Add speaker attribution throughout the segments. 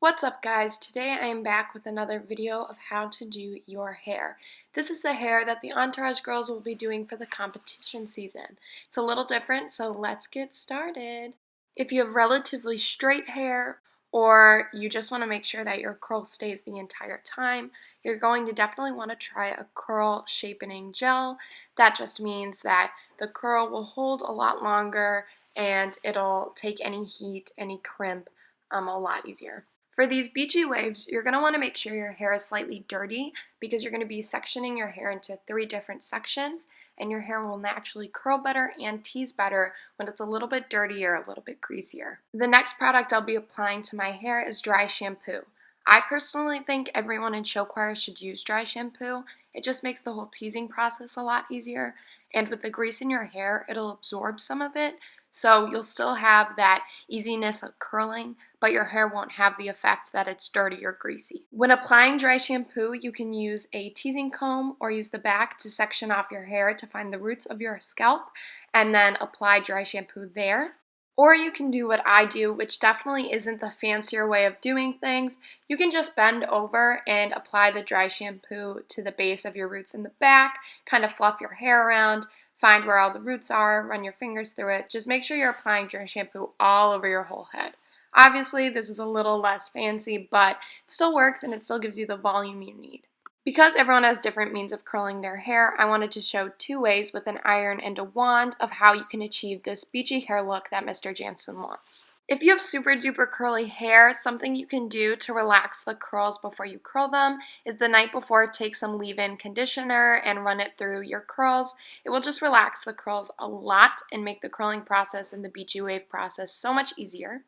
Speaker 1: What's up guys? Today I am back with another video of how to do your hair. This is the hair that the Entourage girls will be doing for the competition season. It's a little different, so let's get started. If you have relatively straight hair or you just want to make sure that your curl stays the entire time, you're going to definitely want to try a curl shapening gel. That just means that the curl will hold a lot longer and it'll take any heat, any crimp a lot easier. For these beachy waves, you're going to want to make sure your hair is slightly dirty because you're going to be sectioning your hair into 3 different sections, and your hair will naturally curl better and tease better when it's a little bit dirtier, a little bit greasier. The next product I'll be applying to my hair is dry shampoo. I personally think everyone in show choir should use dry shampoo. It just makes the whole teasing process a lot easier, and with the grease in your hair, it'll absorb some of it, so you'll still have that easiness of curling, but your hair won't have the effect that it's dirty or greasy. When applying dry shampoo, you can use a teasing comb or use the back to section off your hair to find the roots of your scalp and then apply dry shampoo there. Or you can do what I do, which definitely isn't the fancier way of doing things. You can just bend over and apply the dry shampoo to the base of your roots in the back, kind of fluff your hair around, find where all the roots are, run your fingers through it. Just make sure you're applying dry shampoo all over your whole head. Obviously, this is a little less fancy, but it still works and it still gives you the volume you need. Because everyone has different means of curling their hair, I wanted to show 2 ways with an iron and a wand of how you can achieve this beachy hair look that Mr. Jansen wants. If you have super duper curly hair, something you can do to relax the curls before you curl them is the night before take some leave-in conditioner and run it through your curls. It will just relax the curls a lot and make the curling process and the beachy wave process so much easier.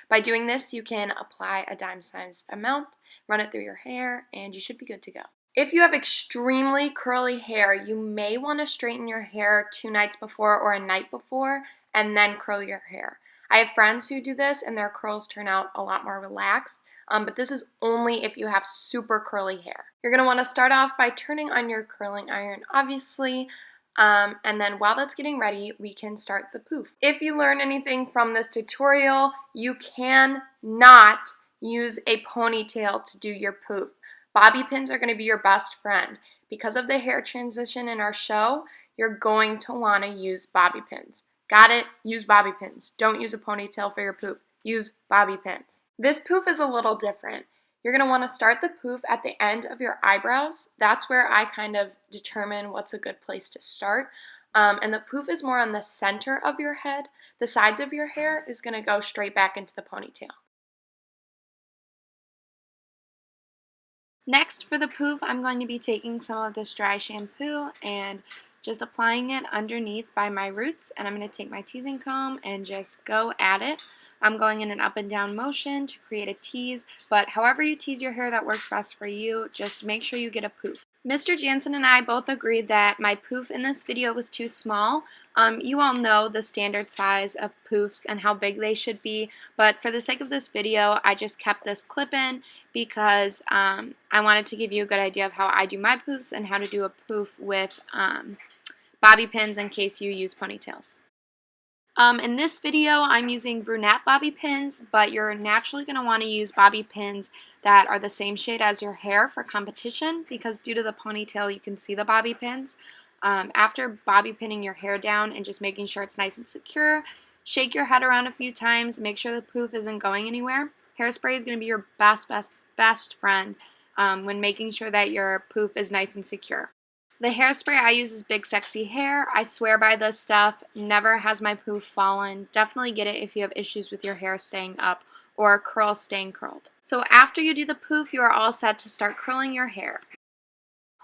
Speaker 1: By doing this, you can apply a dime-sized amount, run it through your hair, and you should be good to go. If you have extremely curly hair, you may want to straighten your hair 2 nights before or a night before and then curl your hair. I have friends who do this and their curls turn out a lot more relaxed, but this is only if you have super curly hair. You're going to want to start off by turning on your curling iron, obviously, and then while that's getting ready, we can start the poof. If you learn anything from this tutorial, you cannot use a ponytail to do your poof. Bobby pins are going to be your best friend. Because of the hair transition in our show, you're going to want to use bobby pins. Got it? Use bobby pins. Don't use a ponytail for your poof. Use bobby pins. This poof is a little different. You're going to want to start the poof at the end of your eyebrows. That's where I kind of determine what's a good place to start. And the poof is more on the center of your head. The sides of your hair is going to go straight back into the ponytail. Next, for the poof, I'm going to be taking some of this dry shampoo and just applying it underneath by my roots, and I'm going to take my teasing comb and just go at it. I'm going in an up and down motion to create a tease, but however you tease your hair that works best for you, just make sure you get a poof. Mr. Jansen and I both agreed that my poof in this video was too small. You all know the standard size of poofs and how big they should be, but for the sake of this video, I just kept this clip in because I wanted to give you a good idea of how I do my poofs and how to do a poof with bobby pins in case you use ponytails. In this video, I'm using brunette bobby pins, but you're naturally going to want to use bobby pins that are the same shade as your hair for competition because due to the ponytail, you can see the bobby pins. After bobby pinning your hair down and just making sure it's nice and secure, shake your head around a few times, make sure the poof isn't going anywhere. Hairspray is going to be your best friend when making sure that your poof is nice and secure. The hairspray I use is Big Sexy Hair. I swear by this stuff. Never has my poof fallen. Definitely get it if you have issues with your hair staying up or curls staying curled. So after you do the poof, you are all set to start curling your hair.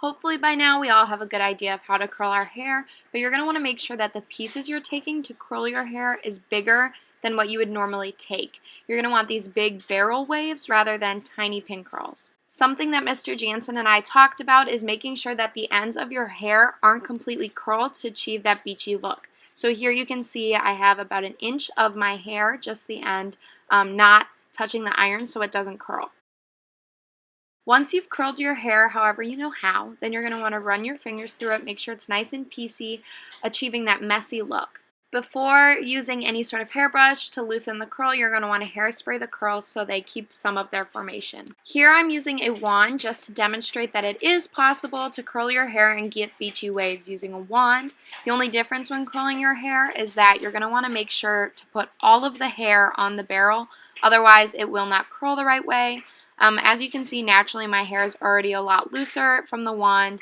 Speaker 1: Hopefully by now we all have a good idea of how to curl our hair, but you're going to want to make sure that the pieces you're taking to curl your hair is bigger than what you would normally take. You're going to want these big barrel waves rather than tiny pin curls. Something that Mr. Jansen and I talked about is making sure that the ends of your hair aren't completely curled to achieve that beachy look. So here you can see I have about 1 inch of my hair, just the end, not touching the iron so it doesn't curl. Once you've curled your hair however you know how, then you're going to want to run your fingers through it, make sure it's nice and piecey, achieving that messy look. Before using any sort of hairbrush to loosen the curl, you're going to want to hairspray the curls so they keep some of their formation. Here I'm using a wand just to demonstrate that it is possible to curl your hair and get beachy waves using a wand. The only difference when curling your hair is that you're going to want to make sure to put all of the hair on the barrel, otherwise it will not curl the right way. As you can see, naturally my hair is already a lot looser from the wand.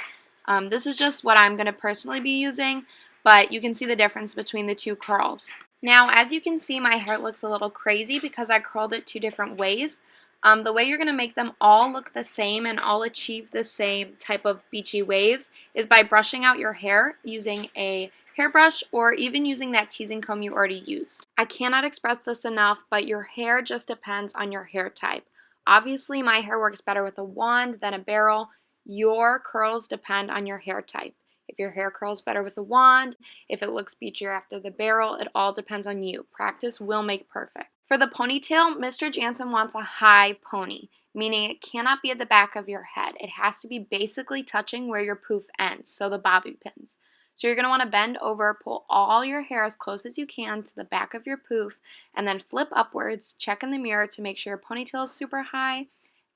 Speaker 1: This is just what I'm going to personally be using, but you can see the difference between the two curls. Now, as you can see, my hair looks a little crazy because I curled it two different ways. The way you're going to make them all look the same and all achieve the same type of beachy waves is by brushing out your hair using a hairbrush or even using that teasing comb you already used. I cannot express this enough, but your hair just depends on your hair type. Obviously, my hair works better with a wand than a barrel. Your curls depend on your hair type. If your hair curls better with a wand, if it looks beachier after the barrel, it all depends on you. Practice will make perfect. For the ponytail, Mr. Jansen wants a high pony, meaning it cannot be at the back of your head. It has to be basically touching where your poof ends, so the bobby pins. So you're going to want to bend over, pull all your hair as close as you can to the back of your poof, and then flip upwards, check in the mirror to make sure your ponytail is super high,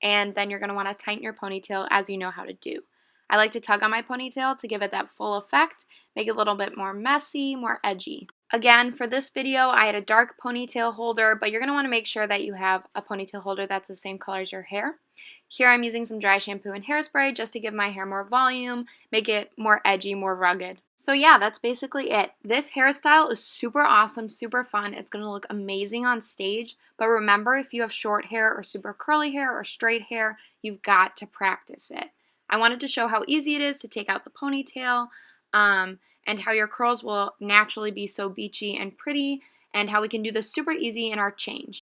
Speaker 1: and then you're going to want to tighten your ponytail as you know how to do. I like to tug on my ponytail to give it that full effect, make it a little bit more messy, more edgy. Again, for this video, I had a dark ponytail holder, but you're going to want to make sure that you have a ponytail holder that's the same color as your hair. Here I'm using some dry shampoo and hairspray just to give my hair more volume, make it more edgy, more rugged. So yeah, that's basically it. This hairstyle is super awesome, super fun. It's going to look amazing on stage, but remember, if you have short hair or super curly hair or straight hair, you've got to practice it. I wanted to show how easy it is to take out the ponytail, and how your curls will naturally be so beachy and pretty, and how we can do this super easy in our change.